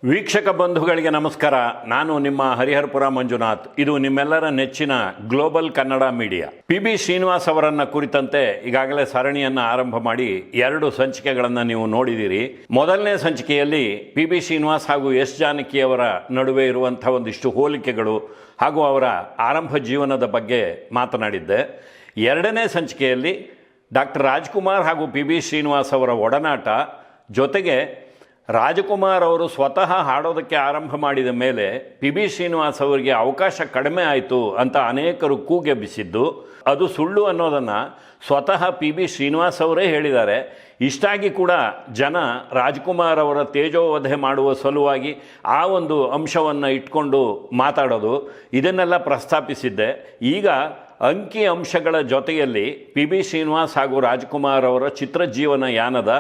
ವೀಕ್ಷಕ ಬಂಧುಗಳಿಗೆ ನಮಸ್ಕಾರ. ನಾನು ನಿಮ್ಮ ಹರಿಹರಪುರ ಮಂಜುನಾಥ್. ಇದು ನಿಮ್ಮೆಲ್ಲರ ನೆಚ್ಚಿನ global Kannada media. PB. Srinivas ಅವರನ್ನ ಕುರಿತಂತೆ ಈಗಾಗಲೇ ಸರಣಿಯನ್ನು ಆರಂಭ ಮಾಡಿ 2 ಸಂಚಿಕೆಗಳನ್ನು ನೀವು ನೋಡಿದ್ದೀರಿ. ಮೊದಲನೇ ಸಂಚಿಕೆಯಲ್ಲಿ ಪಿ.ಬಿ. ಶ್ರೀನಿವಾಸ್ ಹಾಗೂ ಎಸ್ ಜಾನಕಿಯವರ ನಡುವೆ ಇರುವಂಥ ಒಂದಿಷ್ಟು ಹೋಲಿಕೆಗಳು ಹಾಗೂ ಅವರ ಆರಂಭ ಜೀವನದ ಬಗ್ಗೆ ಮಾತನಾಡಿದ್ದೆ. ಎರಡನೇ ಸಂಚಿಕೆಯಲ್ಲಿ ಡಾಕ್ಟರ್ ರಾಜ್ಕುಮಾರ್ ಹಾಗೂ ಪಿ.ಬಿ. ಶ್ರೀನಿವಾಸ್ ಅವರ ಒಡನಾಟ, ಜೊತೆಗೆ ರಾಜ್ಕುಮಾರ್ ಅವರು ಸ್ವತಃ ಹಾಡೋದಕ್ಕೆ ಆರಂಭ ಮಾಡಿದ ಮೇಲೆ ಪಿ.ಬಿ. ಶ್ರೀನಿವಾಸ್ ಅವರಿಗೆ ಅವಕಾಶ ಕಡಿಮೆ ಆಯಿತು ಅಂತ ಅನೇಕರು ಕೂಗೆಬ್ಬಿಸಿದ್ದು ಅದು ಸುಳ್ಳು ಅನ್ನೋದನ್ನು ಸ್ವತಃ ಪಿ.ಬಿ. ಶ್ರೀನಿವಾಸ್ ಅವರೇ ಹೇಳಿದ್ದಾರೆ. ಇಷ್ಟಾಗಿ ಕೂಡ ಜನ ರಾಜ್ಕುಮಾರ್ ಅವರ ತೇಜೋವಧೆ ಮಾಡುವ ಸಲುವಾಗಿ ಆ ಒಂದು ಅಂಶವನ್ನು ಇಟ್ಕೊಂಡು ಮಾತಾಡೋದು, ಇದನ್ನೆಲ್ಲ ಪ್ರಸ್ತಾಪಿಸಿದ್ದೆ. ಈಗ ಅಂಕಿ ಅಂಶಗಳ ಜೊತೆಯಲ್ಲಿ ಪಿ.ಬಿ. ಶ್ರೀನಿವಾಸ್ ಹಾಗೂ ರಾಜ್ಕುಮಾರ್ ಅವರ ಚಿತ್ರಜೀವನ ಯಾನದ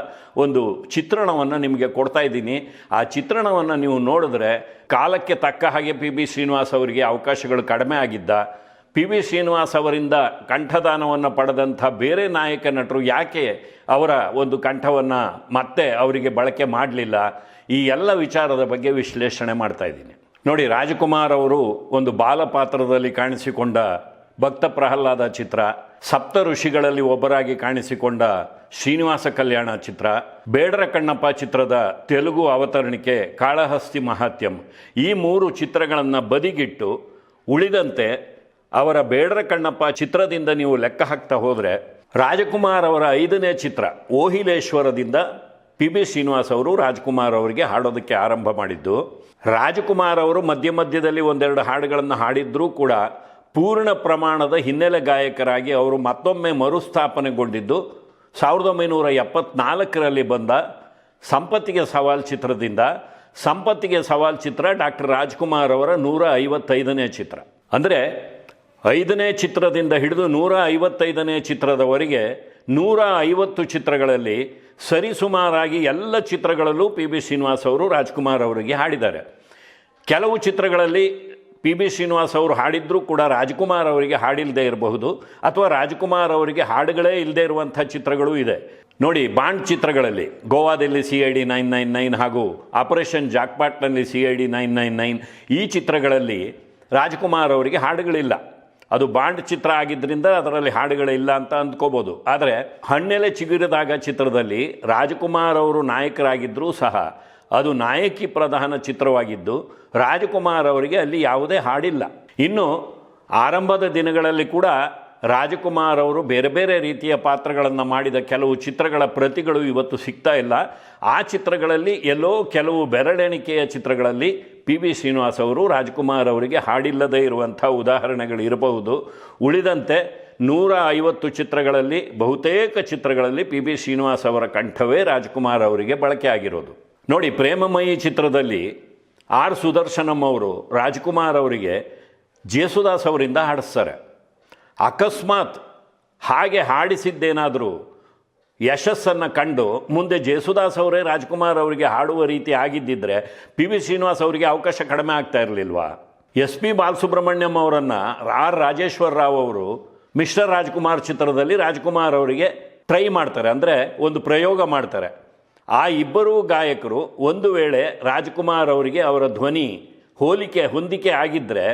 ಒಂದು ಚಿತ್ರಣವನ್ನು ನಿಮಗೆ ಕೊಡ್ತಾ ಇದ್ದೀನಿ. ಆ ಚಿತ್ರಣವನ್ನು ನೀವು ನೋಡಿದ್ರೆ ಕಾಲಕ್ಕೆ ತಕ್ಕ ಹಾಗೆ ಪಿ.ಬಿ. ಶ್ರೀನಿವಾಸ್ ಅವರಿಗೆ ಅವಕಾಶಗಳು ಕಡಿಮೆ ಆಗಿದ್ದ, ಪಿ.ಬಿ. ಶ್ರೀನಿವಾಸ್ ಅವರಿಂದ ಕಂಠದಾನವನ್ನು ಪಡೆದಂಥ ಬೇರೆ ನಾಯಕ ನಟರು ಯಾಕೆ ಅವರ ಒಂದು ಕಂಠವನ್ನು ಮತ್ತೆ ಅವರಿಗೆ ಬಳಕೆ ಮಾಡಲಿಲ್ಲ, ಈ ಎಲ್ಲ ವಿಚಾರದ ಬಗ್ಗೆ ವಿಶ್ಲೇಷಣೆ ಮಾಡ್ತಾ ಇದ್ದೀನಿ. ನೋಡಿ, ರಾಜ್ಕುಮಾರ್ ಅವರು ಒಂದು ಬಾಲ ಪಾತ್ರದಲ್ಲಿ ಕಾಣಿಸಿಕೊಂಡ ಭಕ್ತ ಪ್ರಹ್ಲಾದ ಚಿತ್ರ, ಸಪ್ತ ಋಷಿಗಳಲ್ಲಿ ಒಬ್ಬರಾಗಿ ಕಾಣಿಸಿಕೊಂಡ ಶ್ರೀನಿವಾಸ ಕಲ್ಯಾಣ ಚಿತ್ರ, ಬೇಡರ ಕಣ್ಣಪ್ಪ ಚಿತ್ರದ ತೆಲುಗು ಅವತರಣಿಕೆ ಕಾಳಹಸ್ತಿ ಮಹಾತ್ಯಂ, ಈ 3 ಚಿತ್ರಗಳನ್ನು ಬದಿಗಿಟ್ಟು ಉಳಿದಂತೆ ಅವರ ಬೇಡರ ಕಣ್ಣಪ್ಪ ಚಿತ್ರದಿಂದ ನೀವು ಲೆಕ್ಕ ಹಾಕ್ತಾ ಹೋದರೆ ರಾಜ್ಕುಮಾರ್ ಅವರ 5ನೇ ಚಿತ್ರ ಓಹಿಲೇಶ್ವರದಿಂದ ಪಿ.ಬಿ. ಶ್ರೀನಿವಾಸ್ ಅವರು ರಾಜ್ಕುಮಾರ್ ಅವರಿಗೆ ಹಾಡೋದಕ್ಕೆ ಆರಂಭ ಮಾಡಿದ್ದು. ರಾಜ್ಕುಮಾರ್ ಅವರು ಮಧ್ಯದಲ್ಲಿ ಒಂದೆರಡು ಹಾಡುಗಳನ್ನು ಹಾಡಿದ್ರೂ ಕೂಡ ಪೂರ್ಣ ಪ್ರಮಾಣದ ಹಿನ್ನೆಲೆ ಗಾಯಕರಾಗಿ ಅವರು ಮತ್ತೊಮ್ಮೆ ಮರುಸ್ಥಾಪನೆಗೊಂಡಿದ್ದು 1974ರಲ್ಲಿ ಬಂದ ಸಂಪತ್ತಿಗೆ ಸವಾಲ್ ಚಿತ್ರದಿಂದ. ಸಂಪತ್ತಿಗೆ ಸವಾಲ್ ಚಿತ್ರ ಡಾಕ್ಟರ್ ರಾಜ್ಕುಮಾರ್ ಅವರ 155ನೇ ಚಿತ್ರ. ಅಂದರೆ 5ನೇ ಚಿತ್ರದಿಂದ ಹಿಡಿದು 155ನೇ ಚಿತ್ರದವರೆಗೆ 150 ಚಿತ್ರಗಳಲ್ಲಿ ಸರಿಸುಮಾರಾಗಿ ಎಲ್ಲ ಚಿತ್ರಗಳಲ್ಲೂ ಪಿ.ಬಿ. ಶ್ರೀನಿವಾಸ್ ಅವರು ರಾಜ್ಕುಮಾರ್ ಅವರಿಗೆ ಹಾಡಿದ್ದಾರೆ. ಕೆಲವು ಚಿತ್ರಗಳಲ್ಲಿ ಪಿ.ಬಿ. ಶ್ರೀನಿವಾಸ್ ಅವರು ಹಾಡಿದ್ರೂ ಕೂಡ ರಾಜ್ಕುಮಾರ್ ಅವರಿಗೆ ಹಾಡಿಲ್ಲದೆ ಇರಬಹುದು, ಅಥವಾ ರಾಜ್ಕುಮಾರ್ ಅವರಿಗೆ ಹಾಡುಗಳೇ ಇಲ್ಲದೆ ಇರುವಂಥ ಚಿತ್ರಗಳೂ ಇದೆ. ನೋಡಿ, ಬಾಂಡ್ ಚಿತ್ರಗಳಲ್ಲಿ ಗೋವಾದಲ್ಲಿ CID 999 ಹಾಗೂ ಆಪರೇಷನ್ ಜಾಕ್ಪಾಟ್ನಲ್ಲಿ CID 999 ಈ ಚಿತ್ರಗಳಲ್ಲಿ ರಾಜ್ಕುಮಾರ್ ಅವರಿಗೆ ಹಾಡುಗಳಿಲ್ಲ. ಅದು ಬಾಂಡ್ ಚಿತ್ರ ಆಗಿದ್ದರಿಂದ ಅದರಲ್ಲಿ ಹಾಡುಗಳಿಲ್ಲ ಅಂತ ಅಂದ್ಕೋಬೋದು. ಆದರೆ ಹಣ್ಣೆಲೆ ಚಿಗುರಿದಾಗ ಚಿತ್ರದಲ್ಲಿ ರಾಜ್ಕುಮಾರ್ ಅವರು ನಾಯಕರಾಗಿದ್ದರೂ ಸಹ ಅದು ನಾಯಕಿ ಪ್ರಧಾನ ಚಿತ್ರವಾಗಿದ್ದು ರಾಜ್ಕುಮಾರ್ ಅವರಿಗೆ ಅಲ್ಲಿ ಯಾವುದೇ ಹಾಡಿಲ್ಲ. ಇನ್ನು ಆರಂಭದ ದಿನಗಳಲ್ಲಿ ಕೂಡ ರಾಜ್ಕುಮಾರ್ ಅವರು ಬೇರೆ ಬೇರೆ ರೀತಿಯ ಪಾತ್ರಗಳನ್ನು ಮಾಡಿದ ಕೆಲವು ಚಿತ್ರಗಳ ಪ್ರತಿಗಳು ಇವತ್ತು ಸಿಗ್ತಾ ಇಲ್ಲ. ಆ ಚಿತ್ರಗಳಲ್ಲಿ ಎಲ್ಲೋ ಕೆಲವು ಬೆರಳೆಣಿಕೆಯ ಚಿತ್ರಗಳಲ್ಲಿ ಪಿ.ಬಿ. ಶ್ರೀನಿವಾಸ್ ಅವರು ರಾಜ್ಕುಮಾರ್ ಅವರಿಗೆ ಹಾಡಿಲ್ಲದೇ ಇರುವಂಥ ಉದಾಹರಣೆಗಳು ಇರಬಹುದು. ಉಳಿದಂತೆ 150 ಚಿತ್ರಗಳಲ್ಲಿ ಬಹುತೇಕ ಚಿತ್ರಗಳಲ್ಲಿ ಪಿ.ಬಿ. ಶ್ರೀನಿವಾಸ್ ಅವರ ಕಂಠವೇ ರಾಜ್ಕುಮಾರ್ ಅವರಿಗೆ ಬಳಕೆ ಆಗಿರೋದು. ನೋಡಿ, ಪ್ರೇಮಮಯಿ ಚಿತ್ರದಲ್ಲಿ ಆರ್ ಸುದರ್ಶನಂ ಅವರು ರಾಜ್ಕುಮಾರ್ ಅವರಿಗೆ ಜೇಸುದಾಸ್ ಅವರಿಂದ ಹಾಡಿಸ್ತಾರೆ. ಅಕಸ್ಮಾತ್ ಹಾಗೆ ಹಾಡಿಸಿದ್ದೇನಾದರೂ ಯಶಸ್ಸನ್ನು ಕಂಡು ಮುಂದೆ ಜೇಸುದಾಸ್ ಅವರೇ ರಾಜ್ಕುಮಾರ್ ಅವರಿಗೆ ಹಾಡುವ ರೀತಿ ಆಗಿದ್ದಿದ್ರೆ ಪಿ.ಬಿ. ಶ್ರೀನಿವಾಸ್ ಅವರಿಗೆ ಅವಕಾಶ ಕಡಿಮೆ ಆಗ್ತಾ ಇರಲಿಲ್ವಾ? S.P. ಬಾಲಸುಬ್ರಹ್ಮಣ್ಯಂ ಅವರನ್ನು ಆರ್ ರಾಜೇಶ್ವರ ರಾವ್ ಅವರು ಮಿಸ್ಟರ್ ರಾಜ್ಕುಮಾರ್ ಚಿತ್ರದಲ್ಲಿ ರಾಜ್ಕುಮಾರ್ ಅವರಿಗೆ ಟ್ರೈ ಮಾಡ್ತಾರೆ, ಅಂದರೆ ಒಂದು ಪ್ರಯೋಗ ಮಾಡ್ತಾರೆ. ಆ ಇಬ್ಬರೂ ಗಾಯಕರು ಒಂದು ವೇಳೆ ರಾಜ್ಕುಮಾರ್ ಅವರಿಗೆ ಅವರ ಧ್ವನಿ ಹೊಂದಿಕೆ ಆಗಿದ್ದರೆ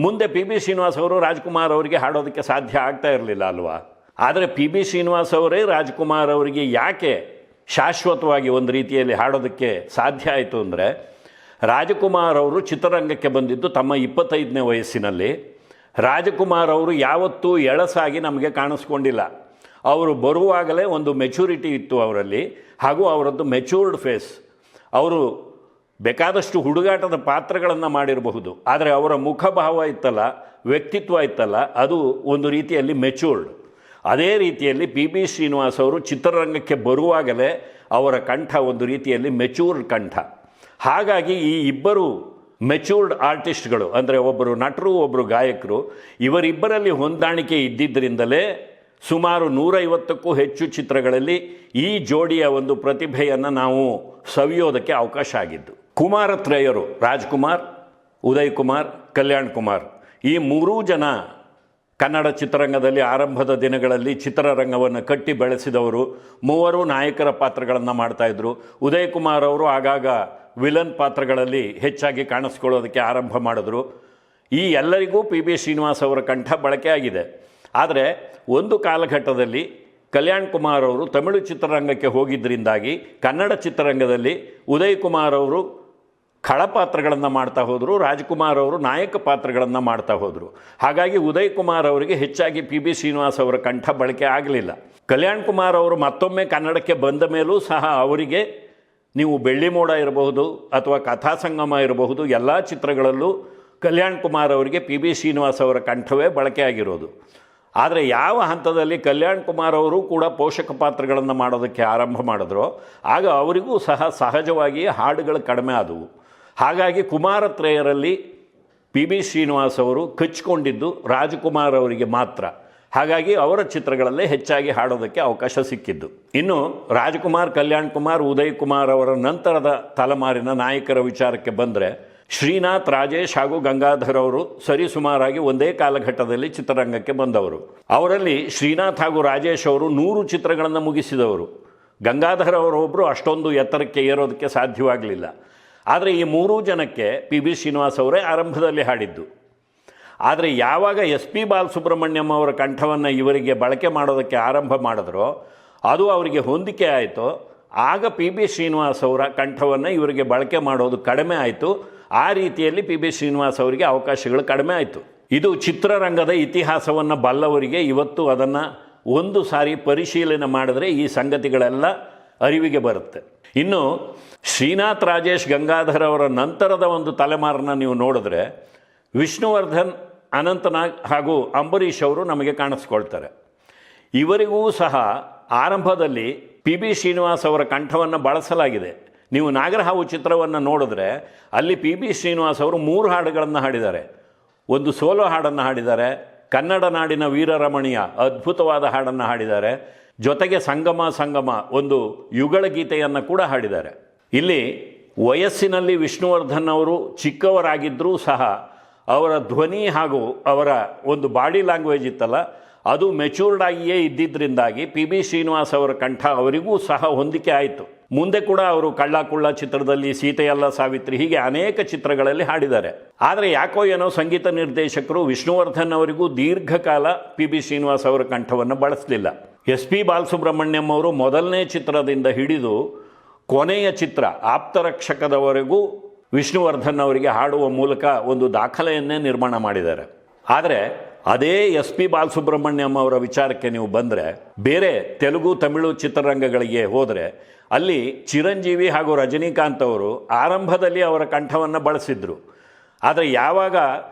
ಮುಂದೆ ಪಿ.ಬಿ. ಶ್ರೀನಿವಾಸ್ ಅವರು ರಾಜ್ಕುಮಾರ್ ಅವರಿಗೆ ಹಾಡೋದಕ್ಕೆ ಸಾಧ್ಯ ಆಗ್ತಾ ಇರಲಿಲ್ಲ ಅಲ್ವಾ? ಆದರೆ ಪಿ.ಬಿ. ಶ್ರೀನಿವಾಸ್ ಅವರೇ ರಾಜ್ಕುಮಾರ್ ಅವರಿಗೆ ಯಾಕೆ ಶಾಶ್ವತವಾಗಿ ಒಂದು ರೀತಿಯಲ್ಲಿ ಹಾಡೋದಕ್ಕೆ ಸಾಧ್ಯ ಆಯಿತು ಅಂದರೆ, ರಾಜ್ಕುಮಾರ್ ಅವರು ಚಿತ್ರರಂಗಕ್ಕೆ ಬಂದಿದ್ದು ತಮ್ಮ 25ನೇ ವಯಸ್ಸಿನಲ್ಲಿ. ರಾಜ್ಕುಮಾರ್ ಅವರು ಯಾವತ್ತೂ ಎಳಸಾಗಿ ನಮಗೆ ಕಾಣಿಸ್ಕೊಂಡಿಲ್ಲ. ಅವರು ಬರುವಾಗಲೇ ಒಂದು ಮೆಚುರಿಟಿ ಇತ್ತು ಅವರಲ್ಲಿ, ಹಾಗೂ ಅವರದ್ದು ಮೆಚೂರ್ಡ್ ಫೇಸ್. ಅವರು ಬೇಕಾದಷ್ಟು ಹುಡುಗಾಟದ ಪಾತ್ರಗಳನ್ನು ಮಾಡಿರಬಹುದು, ಆದರೆ ಅವರ ಮುಖಭಾವ ಇತ್ತಲ್ಲ, ವ್ಯಕ್ತಿತ್ವ ಇತ್ತಲ್ಲ, ಅದು ಒಂದು ರೀತಿಯಲ್ಲಿ ಮೆಚೂರ್ಡ್. ಅದೇ ರೀತಿಯಲ್ಲಿ ಪಿ.ಬಿ. ಶ್ರೀನಿವಾಸ್ ಅವರು ಚಿತ್ರರಂಗಕ್ಕೆ ಬರುವಾಗಲೇ ಅವರ ಕಂಠ ಒಂದು ರೀತಿಯಲ್ಲಿ ಮೆಚೂರ್ಡ್ ಕಂಠ. ಹಾಗಾಗಿ ಈ ಇಬ್ಬರು ಮೆಚೂರ್ಡ್ ಆರ್ಟಿಸ್ಟ್ಗಳು, ಅಂದರೆ ಒಬ್ಬರು ನಟರು ಒಬ್ಬರು ಗಾಯಕರು, ಇವರಿಬ್ಬರಲ್ಲಿ ಹೊಂದಾಣಿಕೆ ಇದ್ದಿದ್ದರಿಂದಲೇ ಸುಮಾರು 150ಕ್ಕೂ ಹೆಚ್ಚು ಚಿತ್ರಗಳಲ್ಲಿ ಈ ಜೋಡಿಯ ಒಂದು ಪ್ರತಿಭೆಯನ್ನು ನಾವು ಸವಿಯೋದಕ್ಕೆ ಅವಕಾಶ ಆಗಿದ್ದು. ಕುಮಾರತ್ರಯರು ರಾಜ್ಕುಮಾರ್, ಉದಯ್ ಕುಮಾರ್, ಕಲ್ಯಾಣ್ ಕುಮಾರ್, ಈ 3 ಜನ ಕನ್ನಡ ಚಿತ್ರರಂಗದಲ್ಲಿ ಆರಂಭದ ದಿನಗಳಲ್ಲಿ ಚಿತ್ರರಂಗವನ್ನು ಕಟ್ಟಿ ಬೆಳೆಸಿದವರು. 3 ನಾಯಕರ ಪಾತ್ರಗಳನ್ನು ಮಾಡ್ತಾಯಿದ್ರು. ಉದಯ್ ಕುಮಾರ್ ಅವರು ಆಗಾಗ ವಿಲನ್ ಪಾತ್ರಗಳಲ್ಲಿ ಹೆಚ್ಚಾಗಿ ಕಾಣಿಸ್ಕೊಳ್ಳೋದಕ್ಕೆ ಆರಂಭ ಮಾಡಿದ್ರು. ಈ ಎಲ್ಲರಿಗೂ ಪಿ ಬಿ ಶ್ರೀನಿವಾಸ್ ಅವರ ಕಂಠ ಬಳಕೆ ಆಗಿದೆ. ಆದರೆ ಒಂದು ಕಾಲಘಟ್ಟದಲ್ಲಿ ಕಲ್ಯಾಣ್ ಕುಮಾರ್ ಅವರು ತಮಿಳು ಚಿತ್ರರಂಗಕ್ಕೆ ಹೋಗಿದ್ದರಿಂದಾಗಿ ಕನ್ನಡ ಚಿತ್ರರಂಗದಲ್ಲಿ ಉದಯ್ ಕುಮಾರ್ ಅವರು ಖಳಪಾತ್ರಗಳನ್ನು ಮಾಡ್ತಾ ಹೋದರು, ರಾಜ್ಕುಮಾರ್ ಅವರು ನಾಯಕ ಪಾತ್ರಗಳನ್ನು ಮಾಡ್ತಾ ಹೋದರು. ಹಾಗಾಗಿ ಉದಯ್ ಕುಮಾರ್ ಅವರಿಗೆ ಹೆಚ್ಚಾಗಿ ಪಿ ಬಿ ಶ್ರೀನಿವಾಸ್ ಅವರ ಕಂಠ ಬಳಕೆ ಆಗಲಿಲ್ಲ. ಕಲ್ಯಾಣ್ ಕುಮಾರ್ ಅವರು ಮತ್ತೊಮ್ಮೆ ಕನ್ನಡಕ್ಕೆ ಬಂದ ಮೇಲೂ ಸಹ ಅವರಿಗೆ ನೀವು ಬೆಳ್ಳಿ ಮೋಡ ಇರಬಹುದು ಅಥವಾ ಕಥಾಸಂಗಮ ಇರಬಹುದು, ಎಲ್ಲ ಚಿತ್ರಗಳಲ್ಲೂ ಕಲ್ಯಾಣ್ ಕುಮಾರ್ ಅವರಿಗೆ ಪಿ ಬಿ ಶ್ರೀನಿವಾಸ್ ಅವರ ಕಂಠವೇ ಬಳಕೆ ಆಗಿರೋದು. ಆದರೆ ಯಾವ ಹಂತದಲ್ಲಿ ಕಲ್ಯಾಣ್ ಕುಮಾರ್ ಅವರು ಕೂಡ ಪೋಷಕ ಪಾತ್ರಗಳನ್ನು ಮಾಡೋದಕ್ಕೆ ಆರಂಭ ಮಾಡಿದ್ರೋ ಆಗ ಅವರಿಗೂ ಸಹ ಸಹಜವಾಗಿ ಹಾಡುಗಳು ಕಡಿಮೆ ಆದವು. ಹಾಗಾಗಿ ಕುಮಾರತ್ರಯರಲ್ಲಿ ಪಿ ಬಿ ಶ್ರೀನಿವಾಸ್ ಅವರು ಕಚ್ಚಿಕೊಂಡಿದ್ದು ರಾಜ್ಕುಮಾರ್ ಅವರಿಗೆ ಮಾತ್ರ. ಹಾಗಾಗಿ ಅವರ ಚಿತ್ರಗಳಲ್ಲೇ ಹೆಚ್ಚಾಗಿ ಹಾಡೋದಕ್ಕೆ ಅವಕಾಶ ಸಿಕ್ಕಿದ್ದು. ಇನ್ನು ರಾಜ್ಕುಮಾರ್, ಕಲ್ಯಾಣ್ ಕುಮಾರ್, ಉದಯ್ ಕುಮಾರ್ ಅವರ ನಂತರದ ತಲೆಮಾರಿನ ನಾಯಕರ ವಿಚಾರಕ್ಕೆ ಬಂದರೆ ಶ್ರೀನಾಥ್, ರಾಜೇಶ್ ಹಾಗೂ ಗಂಗಾಧರ್ ಅವರು ಸರಿಸುಮಾರಾಗಿ ಒಂದೇ ಕಾಲಘಟ್ಟದಲ್ಲಿ ಚಿತ್ರರಂಗಕ್ಕೆ ಬಂದವರು. ಅವರಲ್ಲಿ ಶ್ರೀನಾಥ್ ಹಾಗೂ ರಾಜೇಶ್ ಅವರು 100 ಚಿತ್ರಗಳನ್ನು ಮುಗಿಸಿದವರು. ಗಂಗಾಧರ್ ಅವರೊಬ್ಬರು ಅಷ್ಟೊಂದು ಎತ್ತರಕ್ಕೆ ಏರೋದಕ್ಕೆ ಸಾಧ್ಯವಾಗಲಿಲ್ಲ. ಆದರೆ ಈ 3 ಜನಕ್ಕೆ ಪಿ ಬಿ ಶ್ರೀನಿವಾಸ್ ಅವರೇ ಆರಂಭದಲ್ಲಿ ಹಾಡಿದ್ದು. ಆದರೆ ಯಾವಾಗ ಎಸ್ ಪಿ ಬಾಲಸುಬ್ರಹ್ಮಣ್ಯಂ ಅವರ ಕಂಠವನ್ನು ಇವರಿಗೆ ಬಳಕೆ ಮಾಡೋದಕ್ಕೆ ಆರಂಭ ಮಾಡಿದ್ರೋ ಅದು ಅವರಿಗೆ ಹೊಂದಿಕೆ ಆಯಿತು. ಆಗ ಪಿ ಬಿ ಶ್ರೀನಿವಾಸ್ ಅವರ ಕಂಠವನ್ನು ಇವರಿಗೆ ಬಳಕೆ ಮಾಡೋದು ಕಡಿಮೆ ಆಯಿತು. ಆ ರೀತಿಯಲ್ಲಿ ಪಿ ಬಿ ಶ್ರೀನಿವಾಸ್ ಅವರಿಗೆ ಅವಕಾಶಗಳು ಕಡಿಮೆ ಆಯಿತು. ಇದು ಚಿತ್ರರಂಗದ ಇತಿಹಾಸವನ್ನು ಬಲ್ಲವರಿಗೆ ಇವತ್ತು ಅದನ್ನು ಒಂದು ಸಾರಿ ಪರಿಶೀಲನೆ ಮಾಡಿದ್ರೆ ಈ ಸಂಗತಿಗಳೆಲ್ಲ ಅರಿವಿಗೆ ಬರುತ್ತೆ. ಇನ್ನು ಶ್ರೀನಾಥ್, ರಾಜೇಶ್, ಗಂಗಾಧರ್ ಅವರ ನಂತರದ ಒಂದು ತಲೆಮಾರನ್ನ ನೀವು ನೋಡಿದ್ರೆ ವಿಷ್ಣುವರ್ಧನ್, ಅನಂತನಾಗ್ ಹಾಗೂ ಅಂಬರೀಷ್ ಅವರು ನಮಗೆ ಕಾಣಿಸ್ಕೊಳ್ತಾರೆ. ಇವರಿಗೂ ಸಹ ಆರಂಭದಲ್ಲಿ ಪಿ ಬಿ ಶ್ರೀನಿವಾಸ್ ಅವರ ಕಂಠವನ್ನು ಬಳಸಲಾಗಿದೆ. ನೀವು ನಾಗರಹಾವು ಚಿತ್ರವನ್ನು ನೋಡಿದ್ರೆ ಅಲ್ಲಿ ಪಿ ಬಿ ಶ್ರೀನಿವಾಸ್ ಅವರು 3 ಹಾಡುಗಳನ್ನು ಹಾಡಿದ್ದಾರೆ. ಒಂದು ಸೋಲೋ ಹಾಡನ್ನು ಹಾಡಿದ್ದಾರೆ, ಕನ್ನಡ ನಾಡಿನ ವೀರರಮಣಿಯ ಅದ್ಭುತವಾದ ಹಾಡನ್ನು ಹಾಡಿದ್ದಾರೆ, ಜೊತೆಗೆ ಸಂಗಮ ಸಂಗಮ ಒಂದು ಯುಗಳ ಗೀತೆಯನ್ನು ಕೂಡ ಹಾಡಿದ್ದಾರೆ. ಇಲ್ಲಿ ವಯಸ್ಸಿನಲ್ಲಿ ವಿಷ್ಣುವರ್ಧನ್ ಅವರು ಚಿಕ್ಕವರಾಗಿದ್ದರೂ ಸಹ ಅವರ ಧ್ವನಿ ಹಾಗೂ ಅವರ ಒಂದು ಬಾಡಿ ಲ್ಯಾಂಗ್ವೇಜ್ ಇತ್ತಲ್ಲ ಅದು ಮೆಚೂರ್ಡ್ ಆಗಿಯೇ ಇದ್ದಿದ್ದರಿಂದಾಗಿ ಪಿ ಬಿ ಶ್ರೀನಿವಾಸ್ ಅವರ ಕಂಠ ಅವರಿಗೂ ಸಹ ಹೊಂದಿಕೆ ಆಯಿತು. ಮುಂದೆ ಕೂಡ ಅವರು ಕಳ್ಳ ಕುಳ್ಳ ಚಿತ್ರದಲ್ಲಿ, ಸೀತೆಯಲ್ಲ ಸಾವಿತ್ರಿ, ಹೀಗೆ ಅನೇಕ ಚಿತ್ರಗಳಲ್ಲಿ ಹಾಡಿದ್ದಾರೆ. ಆದರೆ ಯಾಕೋ ಏನೋ ಸಂಗೀತ ನಿರ್ದೇಶಕರು ವಿಷ್ಣುವರ್ಧನ್ ಅವರಿಗೂ ದೀರ್ಘಕಾಲ ಪಿ ಬಿ ಶ್ರೀನಿವಾಸ್ ಅವರ ಕಂಠವನ್ನು ಬಳಸಲಿಲ್ಲ. ಎಸ್ ಪಿ ಬಾಲಸುಬ್ರಹ್ಮಣ್ಯಂ ಅವರು ಮೊದಲನೇ ಚಿತ್ರದಿಂದ ಹಿಡಿದು ಕೊನೆಯ ಚಿತ್ರ ಆಪ್ತರಕ್ಷಕದವರೆಗೂ ವಿಷ್ಣುವರ್ಧನ್ ಅವರಿಗೆ ಹಾಡುವ ಮೂಲಕ ಒಂದು ದಾಖಲೆಯನ್ನೇ ನಿರ್ಮಾಣ ಮಾಡಿದ್ದಾರೆ. ಆದರೆ ಅದೇ ಎಸ್ ಪಿ ಬಾಲಸುಬ್ರಹ್ಮಣ್ಯಂ ಅವರ ವಿಚಾರಕ್ಕೆ ನೀವು ಬಂದರೆ ಬೇರೆ ತೆಲುಗು, ತಮಿಳು ಚಿತ್ರರಂಗಗಳಿಗೆ ಹೋದರೆ ಅಲ್ಲಿ ಚಿರಂಜೀವಿ ಹಾಗೂ ರಜನಿಕಾಂತ್ ಅವರು ಆರಂಭದಲ್ಲಿ ಅವರ ಕಂಠವನ್ನು ಬಳಸಿದ್ರು. ಆದರೆ ಯಾವಾಗ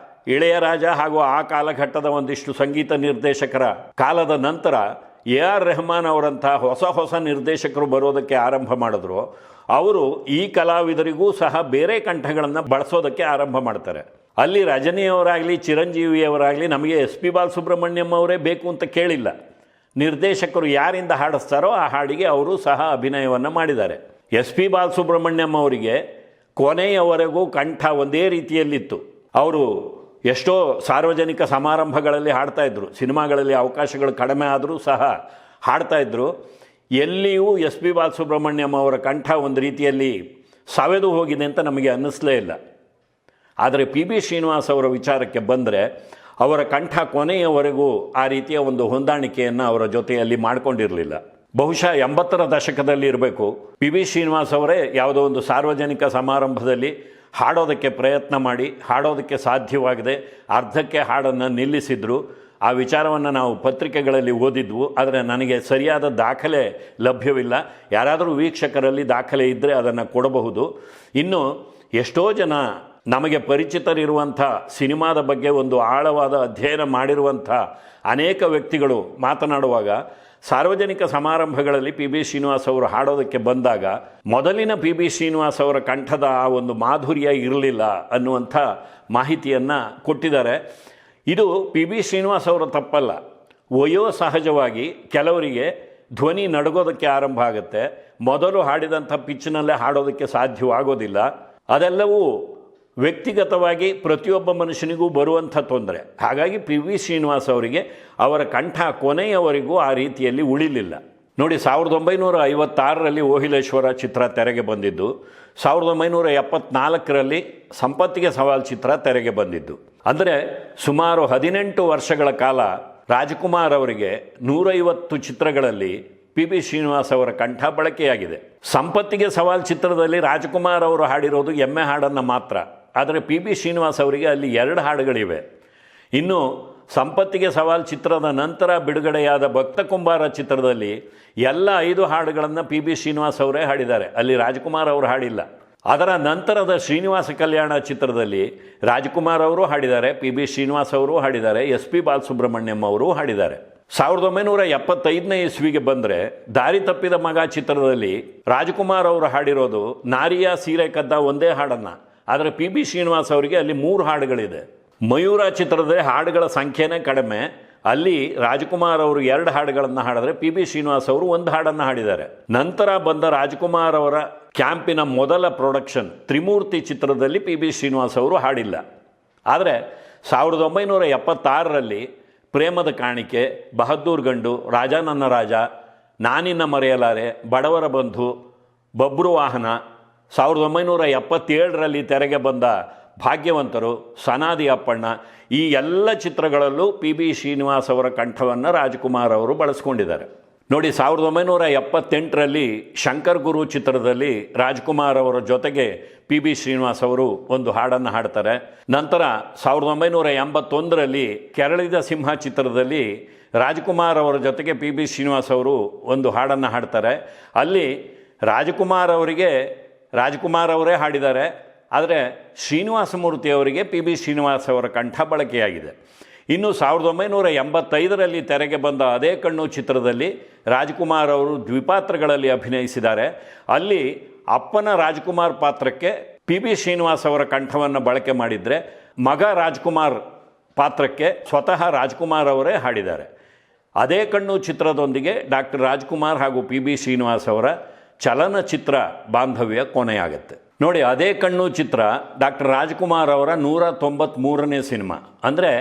ಇಳೆಯರಾಜ ಹಾಗೂ ಆ ಕಾಲಘಟ್ಟದ ಒಂದಿಷ್ಟು ಸಂಗೀತ ನಿರ್ದೇಶಕರ ಕಾಲದ ನಂತರ ಎ ಆರ್ ರೆಹಮಾನ್ ಅವರಂಥ ಹೊಸ ನಿರ್ದೇಶಕರು ಬರೋದಕ್ಕೆ ಆರಂಭ ಮಾಡಿದ್ರು, ಅವರು ಈ ಕಲಾವಿದರಿಗೂ ಸಹ ಬೇರೆ ಕಂಠಗಳನ್ನು ಬಳಸೋದಕ್ಕೆ ಆರಂಭ ಮಾಡ್ತಾರೆ. ಅಲ್ಲಿ ರಜನಿಯವರಾಗಲಿ ಚಿರಂಜೀವಿಯವರಾಗಲಿ ನಮಗೆ ಎಸ್ ಪಿ ಬಾಲಸುಬ್ರಹ್ಮಣ್ಯಂ ಅವರೇ ಬೇಕು ಅಂತ ಕೇಳಿಲ್ಲ. ನಿರ್ದೇಶಕರು ಯಾರಿಂದ ಹಾಡಿಸ್ತಾರೋ ಆ ಹಾಡಿಗೆ ಅವರು ಸಹ ಅಭಿನಯವನ್ನು ಮಾಡಿದ್ದಾರೆ. ಎಸ್ ಪಿ ಬಾಲಸುಬ್ರಹ್ಮಣ್ಯಂ ಅವರಿಗೆ ಕೊನೆಯವರೆಗೂ ಕಂಠ ಒಂದೇ ರೀತಿಯಲ್ಲಿತ್ತು. ಅವರು ಎಷ್ಟೋ ಸಾರ್ವಜನಿಕ ಸಮಾರಂಭಗಳಲ್ಲಿ ಹಾಡ್ತಾಯಿದ್ರು, ಸಿನಿಮಾಗಳಲ್ಲಿ ಅವಕಾಶಗಳು ಕಡಿಮೆ ಆದರೂ ಸಹ ಹಾಡ್ತಾಯಿದ್ರು. ಎಲ್ಲಿಯೂ ಎಸ್ ಪಿ ಬಾಲಸುಬ್ರಹ್ಮಣ್ಯಂ ಅವರ ಕಂಠ ಒಂದು ರೀತಿಯಲ್ಲಿ ಸವೆದು ಹೋಗಿದೆ ಅಂತ ನಮಗೆ ಅನ್ನಿಸ್ಲೇ ಇಲ್ಲ. ಆದರೆ ಪಿ ಬಿ ಶ್ರೀನಿವಾಸ್ ಅವರ ವಿಚಾರಕ್ಕೆ ಬಂದರೆ ಅವರ ಕಂಠ ಕೊನೆಯವರೆಗೂ ಆ ರೀತಿಯ ಒಂದು ಹೊಂದಾಣಿಕೆಯನ್ನು ಅವರ ಜೊತೆಯಲ್ಲಿ ಮಾಡಿಕೊಂಡಿರಲಿಲ್ಲ. ಬಹುಶಃ 80ರ ದಶಕದಲ್ಲಿ ಇರಬೇಕು, ಪಿ ಬಿ ಶ್ರೀನಿವಾಸ್ ಅವರೇ ಯಾವುದೋ ಒಂದು ಸಾರ್ವಜನಿಕ ಸಮಾರಂಭದಲ್ಲಿ ಹಾಡೋದಕ್ಕೆ ಪ್ರಯತ್ನ ಮಾಡಿ ಹಾಡೋದಕ್ಕೆ ಸಾಧ್ಯವಾಗದೆ ಅರ್ಧಕ್ಕೆ ಹಾಡನ್ನು ನಿಲ್ಲಿಸಿದ್ರು. ಆ ವಿಚಾರವನ್ನು ನಾವು ಪತ್ರಿಕೆಗಳಲ್ಲಿ ಓದಿದ್ವು. ಆದರೆ ನನಗೆ ಸರಿಯಾದ ದಾಖಲೆ ಲಭ್ಯವಿಲ್ಲ. ಯಾರಾದರೂ ವೀಕ್ಷಕರಲ್ಲಿ ದಾಖಲೆ ಇದ್ದರೆ ಅದನ್ನು ಕೊಡಬಹುದು. ಇನ್ನು ಎಷ್ಟೋ ಜನ ನಮಗೆ ಪರಿಚಿತರಿರುವಂಥ ಸಿನಿಮಾದ ಬಗ್ಗೆ ಒಂದು ಆಳವಾದ ಅಧ್ಯಯನ ಮಾಡಿರುವಂಥ ಅನೇಕ ವ್ಯಕ್ತಿಗಳು ಮಾತನಾಡುವಾಗ ಸಾರ್ವಜನಿಕ ಸಮಾರಂಭಗಳಲ್ಲಿ ಪಿ ಬಿ ಶ್ರೀನಿವಾಸ್ ಅವರು ಹಾಡೋದಕ್ಕೆ ಬಂದಾಗ ಮೊದಲಿನ ಪಿ ಬಿ ಶ್ರೀನಿವಾಸ್ ಅವರ ಕಂಠದ ಆ ಒಂದು ಮಾಧುರ್ಯ ಇರಲಿಲ್ಲ ಅನ್ನುವಂಥ ಮಾಹಿತಿಯನ್ನು ಕೊಟ್ಟಿದ್ದಾರೆ. ಇದು ಪಿ ಬಿ ಶ್ರೀನಿವಾಸ್ ಅವರ ತಪ್ಪಲ್ಲ. ವಯೋ ಸಹಜವಾಗಿ ಕೆಲವರಿಗೆ ಧ್ವನಿ ನಡಗೋದಕ್ಕೆ ಆರಂಭ ಆಗುತ್ತೆ. ಮೊದಲು ಹಾಡಿದಂಥ ಪಿಚ್ನಲ್ಲೇ ಹಾಡೋದಕ್ಕೆ ಸಾಧ್ಯವಾಗೋದಿಲ್ಲ. ಅದೆಲ್ಲವೂ ವ್ಯಕ್ತಿಗತವಾಗಿ ಪ್ರತಿಯೊಬ್ಬ ಮನುಷ್ಯನಿಗೂ ಬರುವಂಥ ತೊಂದರೆ. ಹಾಗಾಗಿ ಪಿ ವಿ ಶ್ರೀನಿವಾಸ್ ಅವರಿಗೆ ಅವರ ಕಂಠ ಕೊನೆಯವರೆಗೂ ಆ ರೀತಿಯಲ್ಲಿ ಉಳಿಲಿಲ್ಲ. ನೋಡಿ, 1956ರಲ್ಲಿ ಓಹಿಲೇಶ್ವರ ಚಿತ್ರ ತೆರೆಗೆ ಬಂದಿದ್ದು, 1974ರಲ್ಲಿ ಸಂಪತ್ತಿಗೆ ಸವಾಲ್ ಚಿತ್ರ ತೆರೆಗೆ ಬಂದಿದ್ದು. ಅಂದರೆ ಸುಮಾರು 18 ವರ್ಷಗಳ ಕಾಲ ರಾಜ್ಕುಮಾರ್ ಅವರಿಗೆ 150 ಚಿತ್ರಗಳಲ್ಲಿ ಪಿ ಬಿ ಶ್ರೀನಿವಾಸ್ ಅವರ ಕಂಠ ಬಳಕೆಯಾಗಿದೆ. ಸಂಪತ್ತಿಗೆ ಸವಾಲ್ ಚಿತ್ರದಲ್ಲಿ ರಾಜ್ಕುಮಾರ್ ಅವರು ಹಾಡಿರೋದು ಎಮ್ಮೆ ಹಾಡನ್ನು ಮಾತ್ರ. ಆದರೆ ಪಿ ಬಿ ಶ್ರೀನಿವಾಸ್ ಅವರಿಗೆ ಅಲ್ಲಿ 2 ಹಾಡುಗಳಿವೆ. ಇನ್ನು ಸಂಪತ್ತಿಗೆ ಸವಾಲ್ ಚಿತ್ರದ ನಂತರ ಬಿಡುಗಡೆಯಾದ ಭಕ್ತ ಕುಂಬಾರ ಚಿತ್ರದಲ್ಲಿ ಎಲ್ಲ 5 ಹಾಡುಗಳನ್ನು ಪಿ ಬಿ ಶ್ರೀನಿವಾಸ್ ಅವರೇ ಹಾಡಿದ್ದಾರೆ, ಅಲ್ಲಿ ರಾಜ್ಕುಮಾರ್ ಅವರು ಹಾಡಿಲ್ಲ. ಅದರ ನಂತರದ ಶ್ರೀನಿವಾಸ ಕಲ್ಯಾಣ ಚಿತ್ರದಲ್ಲಿ ರಾಜ್ಕುಮಾರ್ ಅವರು ಹಾಡಿದ್ದಾರೆ, ಪಿ ಬಿ ಶ್ರೀನಿವಾಸ್ ಅವರು ಹಾಡಿದ್ದಾರೆ, ಎಸ್ ಪಿ ಬಾಲಸುಬ್ರಹ್ಮಣ್ಯಂ ಅವರು ಹಾಡಿದ್ದಾರೆ. 1975ನೇ ಇಸ್ವಿಗೆ ಬಂದರೆ ದಾರಿ ತಪ್ಪಿದ ಮಗ ಚಿತ್ರದಲ್ಲಿ ರಾಜ್ಕುಮಾರ್ ಅವರು ಹಾಡಿರೋದು ನಾರಿಯ ಸೀರೆ ಕದ್ದ ಒಂದೇ ಹಾಡನ್ನು. ಆದರೆ ಪಿ ಬಿ ಶ್ರೀನಿವಾಸ್ ಅವರಿಗೆ ಅಲ್ಲಿ 3 ಹಾಡುಗಳಿದೆ. ಮಯೂರ ಚಿತ್ರದಲ್ಲಿ ಹಾಡುಗಳ ಸಂಖ್ಯೆನೇ ಕಡಿಮೆ, ಅಲ್ಲಿ ರಾಜ್ಕುಮಾರ್ ಅವರು 2 ಹಾಡುಗಳನ್ನು ಹಾಡಿದ್ರೆ ಪಿ ಬಿ ಶ್ರೀನಿವಾಸ್ ಅವರು 1 ಹಾಡನ್ನು ಹಾಡಿದ್ದಾರೆ. ನಂತರ ಬಂದ ರಾಜ್ಕುಮಾರ್ ಅವರ ಕ್ಯಾಂಪಿನ ಮೊದಲ ಪ್ರೊಡಕ್ಷನ್ ತ್ರಿಮೂರ್ತಿ ಚಿತ್ರದಲ್ಲಿ ಪಿ ಬಿ ಶ್ರೀನಿವಾಸ್ ಅವರು ಹಾಡಿಲ್ಲ. ಆದರೆ 1976ರಲ್ಲಿ ಪ್ರೇಮದ ಕಾಣಿಕೆ, ಬಹದ್ದೂರ್ ಗಂಡು, ರಾಜ ನನ್ನ ರಾಜ, ನಾನಿನ್ನ ಮರೆಯಲಾರೆ, ಬಡವರ ಬಂಧು, ಬಬ್ರು ವಾಹನ, 1977ರಲ್ಲಿ ತೆರೆಗೆ ಬಂದ ಭಾಗ್ಯವಂತರು, ಸನಾದಿ ಅಪ್ಪಣ್ಣ, ಈ ಎಲ್ಲ ಚಿತ್ರಗಳಲ್ಲೂ ಪಿ ಬಿ ಶ್ರೀನಿವಾಸ್ ಅವರ ಕಂಠವನ್ನು ರಾಜ್ಕುಮಾರ್ ಅವರು ಬಳಸ್ಕೊಂಡಿದ್ದಾರೆ. ನೋಡಿ, 1978ರಲ್ಲಿ ಶಂಕರ್ ಗುರು ಚಿತ್ರದಲ್ಲಿ ರಾಜ್ಕುಮಾರ್ ಅವರ ಜೊತೆಗೆ ಪಿ ಬಿ ಶ್ರೀನಿವಾಸ್ ಅವರು ಒಂದು ಹಾಡನ್ನು ಹಾಡ್ತಾರೆ. ನಂತರ 1981ರಲ್ಲಿ ಕೆರಳಿದ ಸಿಂಹ ಚಿತ್ರದಲ್ಲಿ ರಾಜ್ಕುಮಾರ್ ಅವರ ಜೊತೆಗೆ ಪಿ ಬಿ ಶ್ರೀನಿವಾಸ್ ಅವರು ಒಂದು ಹಾಡನ್ನು ಹಾಡ್ತಾರೆ. ಅಲ್ಲಿ ರಾಜ್ಕುಮಾರ್ ಅವರೇ ಹಾಡಿದ್ದಾರೆ, ಆದರೆ ಶ್ರೀನಿವಾಸ ಮೂರ್ತಿ ಅವರಿಗೆ ಪಿ ಬಿ ಶ್ರೀನಿವಾಸ್ ಅವರ ಕಂಠ ಬಳಕೆಯಾಗಿದೆ. ಇನ್ನು 1985ರಲ್ಲಿ ತೆರೆಗೆ ಬಂದ ಅದೇ ಕಣ್ಣು ಚಿತ್ರದಲ್ಲಿ ರಾಜ್ಕುಮಾರ್ ಅವರು ದ್ವಿಪಾತ್ರಗಳಲ್ಲಿ ಅಭಿನಯಿಸಿದ್ದಾರೆ. ಅಲ್ಲಿ ಅಪ್ಪನ ರಾಜ್ಕುಮಾರ್ ಪಾತ್ರಕ್ಕೆ ಪಿ ಬಿ ಶ್ರೀನಿವಾಸ್ ಅವರ ಕಂಠವನ್ನು ಬಳಕೆ ಮಾಡಿದರೆ, ಮಗ ರಾಜ್ಕುಮಾರ್ ಪಾತ್ರಕ್ಕೆ ಸ್ವತಃ ರಾಜ್ಕುಮಾರ್ ಅವರೇ ಹಾಡಿದ್ದಾರೆ. ಅದೇ ಕಣ್ಣು ಚಿತ್ರದೊಂದಿಗೆ ಡಾಕ್ಟರ್ ರಾಜ್ಕುಮಾರ್ ಹಾಗೂ ಪಿ ಬಿ ಶ್ರೀನಿವಾಸ್ ಅವರ ಚಲನಚಿತ್ರ ಬಾಂಧವ್ಯ ಕೊನೆಯಾಗುತ್ತೆ. ನೋಡಿ, ಅದೇ ಕಣ್ಣು ಚಿತ್ರ ಡಾಕ್ಟರ್ ರಾಜ್ಕುಮಾರ್ ಅವರ 193ನೇ ಸಿನಿಮಾ. ಅಂದರೆ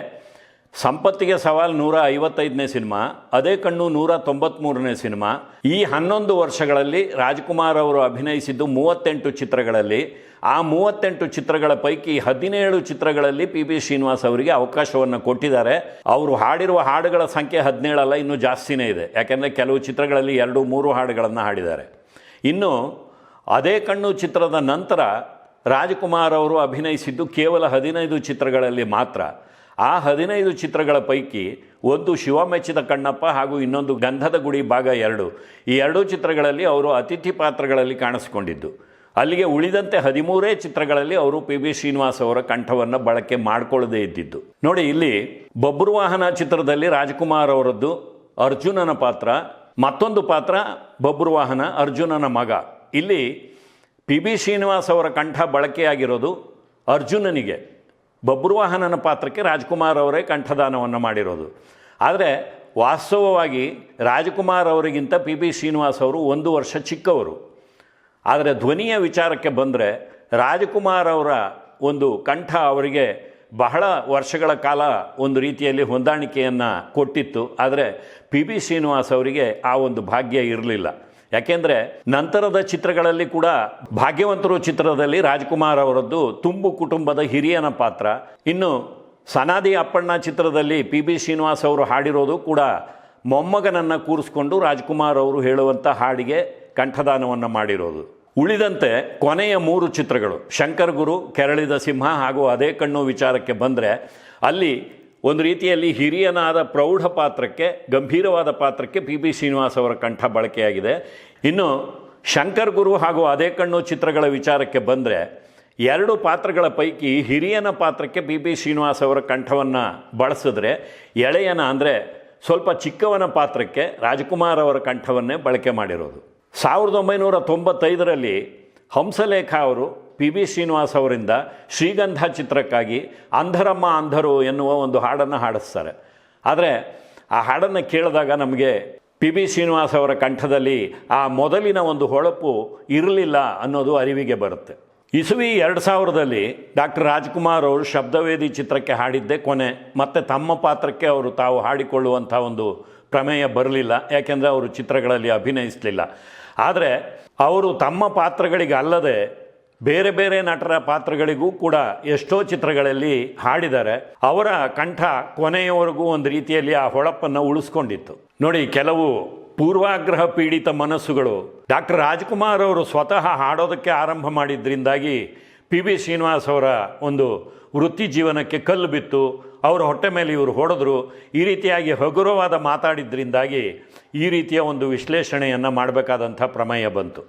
ಸಂಪತ್ತಿಗೆ ಸವಾಲ್ 155ನೇ ಸಿನಿಮಾ, ಅದೇ ಕಣ್ಣು 193ನೇ ಸಿನಿಮಾ. ಈ 11 ವರ್ಷಗಳಲ್ಲಿ ರಾಜ್ಕುಮಾರ್ ಅವರು ಅಭಿನಯಿಸಿದ್ದು 38 ಚಿತ್ರಗಳಲ್ಲಿ. ಆ 38 ಚಿತ್ರಗಳ ಪೈಕಿ 17 ಚಿತ್ರಗಳಲ್ಲಿ ಪಿ ಬಿ ಶ್ರೀನಿವಾಸ್ ಅವರಿಗೆ ಅವಕಾಶವನ್ನು ಕೊಟ್ಟಿದ್ದಾರೆ. ಅವರು ಹಾಡಿರುವ ಹಾಡುಗಳ ಸಂಖ್ಯೆ 17 ಅಲ್ಲ, ಇನ್ನೂ ಜಾಸ್ತಿನೇ ಇದೆ. ಯಾಕೆಂದರೆ ಕೆಲವು ಚಿತ್ರಗಳಲ್ಲಿ 2-3 ಹಾಡುಗಳನ್ನು ಹಾಡಿದ್ದಾರೆ. ಇನ್ನು ಅದೇ ಕಣ್ಣು ಚಿತ್ರದ ನಂತರ ರಾಜ್ಕುಮಾರ್ ಅವರು ಅಭಿನಯಿಸಿದ್ದು ಕೇವಲ 15 ಚಿತ್ರಗಳಲ್ಲಿ ಮಾತ್ರ. ಆ 15 ಚಿತ್ರಗಳ ಪೈಕಿ ಒಂದು ಶಿವ ಮೆಚ್ಚಿದ ಕಣ್ಣಪ್ಪ ಹಾಗೂ ಇನ್ನೊಂದು ಗಂಧದ ಗುಡಿ ಭಾಗ 2. ಈ 2 ಚಿತ್ರಗಳಲ್ಲಿ ಅವರು ಅತಿಥಿ ಪಾತ್ರಗಳಲ್ಲಿ ಕಾಣಿಸಿಕೊಂಡಿದ್ದು. ಅಲ್ಲಿಗೆ ಉಳಿದಂತೆ 13 ಚಿತ್ರಗಳಲ್ಲಿ ಅವರು ಪಿ ಬಿ ಶ್ರೀನಿವಾಸ್ ಅವರ ಕಂಠವನ್ನು ಬಳಕೆ ಮಾಡಿಕೊಳ್ಳದೇ ಇದ್ದಿದ್ದು. ನೋಡಿ, ಇಲ್ಲಿ ಬಬ್ರು ವಾಹನ ಚಿತ್ರದಲ್ಲಿ ರಾಜ್ಕುಮಾರ್ ಅವರದ್ದು ಅರ್ಜುನನ ಪಾತ್ರ, ಮತ್ತೊಂದು ಪಾತ್ರ ಬಬ್ರು ವಾಹನ ಅರ್ಜುನನ ಮಗ. ಇಲ್ಲಿ ಪಿ ಬಿ ಶ್ರೀನಿವಾಸ್ ಅವರ ಕಂಠ ಬಳಕೆಯಾಗಿರೋದು ಅರ್ಜುನನಿಗೆ, ಬಬ್ರುವಾಹನನ ಪಾತ್ರಕ್ಕೆ ರಾಜ್ಕುಮಾರ್ ಅವರೇ ಕಂಠದಾನವನ್ನು ಮಾಡಿರೋದು. ಆದರೆ ವಾಸ್ತವವಾಗಿ ರಾಜ್ಕುಮಾರ್ ಅವರಿಗಿಂತ ಪಿ ಬಿ ಶ್ರೀನಿವಾಸ್ ಅವರು 1 ವರ್ಷ ಚಿಕ್ಕವರು. ಆದರೆ ಧ್ವನಿಯ ವಿಚಾರಕ್ಕೆ ಬಂದರೆ ರಾಜ್ಕುಮಾರ್ ಅವರ ಒಂದು ಕಂಠ ಅವರಿಗೆ ಬಹಳ ವರ್ಷಗಳ ಕಾಲ ಒಂದು ರೀತಿಯಲ್ಲಿ ಹೊಂದಾಣಿಕೆಯನ್ನು ಕೊಟ್ಟಿತ್ತು. ಆದರೆ ಪಿ ಬಿ ಶ್ರೀನಿವಾಸ್ ಅವರಿಗೆ ಆ ಒಂದು ಭಾಗ್ಯ ಇರಲಿಲ್ಲ. ಯಾಕೆಂದರೆ ನಂತರದ ಚಿತ್ರಗಳಲ್ಲಿ ಕೂಡ ಭಾಗ್ಯವಂತರು ಚಿತ್ರದಲ್ಲಿ ರಾಜ್ಕುಮಾರ್ ಅವರದ್ದು ತುಂಬು ಕುಟುಂಬದ ಹಿರಿಯನ ಪಾತ್ರ. ಇನ್ನು ಸನಾದಿ ಅಪ್ಪಣ್ಣ ಚಿತ್ರದಲ್ಲಿ ಪಿ ಬಿ ಶ್ರೀನಿವಾಸ್ ಅವರು ಹಾಡಿರೋದು ಕೂಡ ಮೊಮ್ಮಗನನ್ನು ಕೂರಿಸ್ಕೊಂಡು ರಾಜ್ಕುಮಾರ್ ಅವರು ಹೇಳುವಂಥ ಹಾಡಿಗೆ ಕಂಠದಾನವನ್ನು ಮಾಡಿರೋದು. ಉಳಿದಂತೆ ಕೊನೆಯ 3 ಚಿತ್ರಗಳು ಶಂಕರ್ ಗುರು, ಕೆರಳಿದ ಸಿಂಹ ಹಾಗೂ ಅದೇ ಕಣ್ಣು ವಿಚಾರಕ್ಕೆ ಬಂದರೆ ಅಲ್ಲಿ ಒಂದು ರೀತಿಯಲ್ಲಿ ಹಿರಿಯನಾದ ಪ್ರೌಢ ಪಾತ್ರಕ್ಕೆ, ಗಂಭೀರವಾದ ಪಾತ್ರಕ್ಕೆ ಪಿ ಬಿ ಶ್ರೀನಿವಾಸ್ ಅವರ ಕಂಠ ಬಳಕೆಯಾಗಿದೆ. ಇನ್ನು ಶಂಕರ್ ಗುರು ಹಾಗೂ ಅದೇ ಕಣ್ಣು ಚಿತ್ರಗಳ ವಿಚಾರಕ್ಕೆ ಬಂದರೆ 2 ಪಾತ್ರಗಳ ಪೈಕಿ ಹಿರಿಯನ ಪಾತ್ರಕ್ಕೆ ಪಿ ಬಿ ಶ್ರೀನಿವಾಸ್ ಅವರ ಕಂಠವನ್ನು ಬಳಸಿದ್ರೆ, ಎಳೆಯನ ಅಂದರೆ ಸ್ವಲ್ಪ ಚಿಕ್ಕವನ ಪಾತ್ರಕ್ಕೆ ರಾಜ್ಕುಮಾರ್ ಅವರ ಕಂಠವನ್ನೇ ಬಳಕೆ ಮಾಡಿರೋದು. 1995ರಲ್ಲಿ ಹಂಸಲೇಖ ಅವರು ಪಿ ಬಿ ಶ್ರೀನಿವಾಸ್ ಅವರಿಂದ ಶ್ರೀಗಂಧ ಚಿತ್ರಕ್ಕಾಗಿ ಅಂಧರಮ್ಮ ಅಂಧರು ಎನ್ನುವ ಒಂದು ಹಾಡನ್ನು ಹಾಡಿಸ್ತಾರೆ. ಆದರೆ ಆ ಹಾಡನ್ನು ಕೇಳಿದಾಗ ನಮಗೆ ಪಿ ಬಿ ಶ್ರೀನಿವಾಸ್ ಅವರ ಕಂಠದಲ್ಲಿ ಆ ಮೊದಲಿನ ಒಂದು ಹೊಳಪು ಇರಲಿಲ್ಲ ಅನ್ನೋದು ಅರಿವಿಗೆ ಬರುತ್ತೆ. ಇಸವಿ 2000ರಲ್ಲಿ ಡಾಕ್ಟರ್ ರಾಜ್ಕುಮಾರ್ ಅವರು ಶಬ್ದವೇದಿ ಚಿತ್ರಕ್ಕೆ ಹಾಡಿದ್ದೇ ಕೊನೆ. ಮತ್ತು ತಮ್ಮ ಪಾತ್ರಕ್ಕೆ ಅವರು ತಾವು ಹಾಡಿಕೊಳ್ಳುವಂಥ ಒಂದು ಪ್ರಮೇಯ ಬರಲಿಲ್ಲ, ಯಾಕೆಂದರೆ ಅವರು ಚಿತ್ರಗಳಲ್ಲಿ ಅಭಿನಯಿಸಲಿಲ್ಲ. ಆದರೆ ಅವರು ತಮ್ಮ ಪಾತ್ರಗಳಿಗೆ ಅಲ್ಲದೆ ಬೇರೆ ಬೇರೆ ನಟರ ಪಾತ್ರಗಳಿಗೂ ಕೂಡ ಎಷ್ಟೋ ಚಿತ್ರಗಳಲ್ಲಿ ಹಾಡಿದ್ದಾರೆ. ಅವರ ಕಂಠ ಕೊನೆಯವರೆಗೂ ಒಂದು ರೀತಿಯಲ್ಲಿ ಆ ಹೊಳಪನ್ನು ಉಳಿಸ್ಕೊಂಡಿತ್ತು. ನೋಡಿ, ಕೆಲವು ಪೂರ್ವಾಗ್ರಹ ಪೀಡಿತ ಮನಸ್ಸುಗಳು ಡಾಕ್ಟರ್ ರಾಜ್ಕುಮಾರ್ ಅವರು ಸ್ವತಃ ಹಾಡೋದಕ್ಕೆ ಆರಂಭ ಮಾಡಿದ್ರಿಂದಾಗಿ ಪಿ ಬಿ ಶ್ರೀನಿವಾಸ್ ಅವರ ಒಂದು ವೃತ್ತಿ ಜೀವನಕ್ಕೆ ಕಲ್ಲು ಬಿತ್ತು, ಅವರ ಹೊಟ್ಟೆ ಮೇಲೆ ಇವರು ಹೊಡೆದ್ರು, ಈ ರೀತಿಯಾಗಿ ಹಗುರವಾದ ಮಾತಾಡಿದ್ರಿಂದಾಗಿ ಈ ರೀತಿಯ ಒಂದು ವಿಶ್ಲೇಷಣೆಯನ್ನು ಮಾಡಬೇಕಾದಂಥ ಪ್ರಮೇಯ ಬಂತು.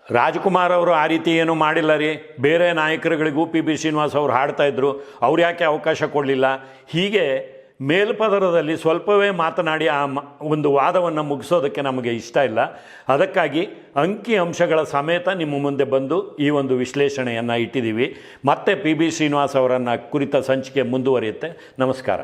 ರಾಜ್ಕುಮಾರ್ ಅವರು ಆ ರೀತಿ ಏನೂ ಮಾಡಿಲ್ಲ ರೀ, ಬೇರೆ ನಾಯಕರುಗಳಿಗೂ ಪಿ ಬಿ ಶ್ರೀನಿವಾಸ್ ಅವರು ಹಾಡ್ತಾಯಿದ್ರು, ಅವ್ರು ಯಾಕೆ ಅವಕಾಶ ಕೊಡಲಿಲ್ಲ, ಹೀಗೆ ಮೇಲ್ಪದರದಲ್ಲಿ ಸ್ವಲ್ಪವೇ ಮಾತನಾಡಿ ಆ ಒಂದು ವಾದವನ್ನು ಮುಗಿಸೋದಕ್ಕೆ ನಮಗೆ ಇಷ್ಟ ಇಲ್ಲ. ಅದಕ್ಕಾಗಿ ಅಂಕಿ ಅಂಶಗಳ ಸಮೇತ ನಿಮ್ಮ ಮುಂದೆ ಬಂದು ಈ ಒಂದು ವಿಶ್ಲೇಷಣೆಯನ್ನು ಇಟ್ಟಿದ್ದೀವಿ. ಮತ್ತೆ ಪಿ ಬಿ ಶ್ರೀನಿವಾಸ್ ಅವರನ್ನು ಕುರಿತ ಸಂಚಿಕೆ ಮುಂದುವರಿಯುತ್ತೆ. ನಮಸ್ಕಾರ.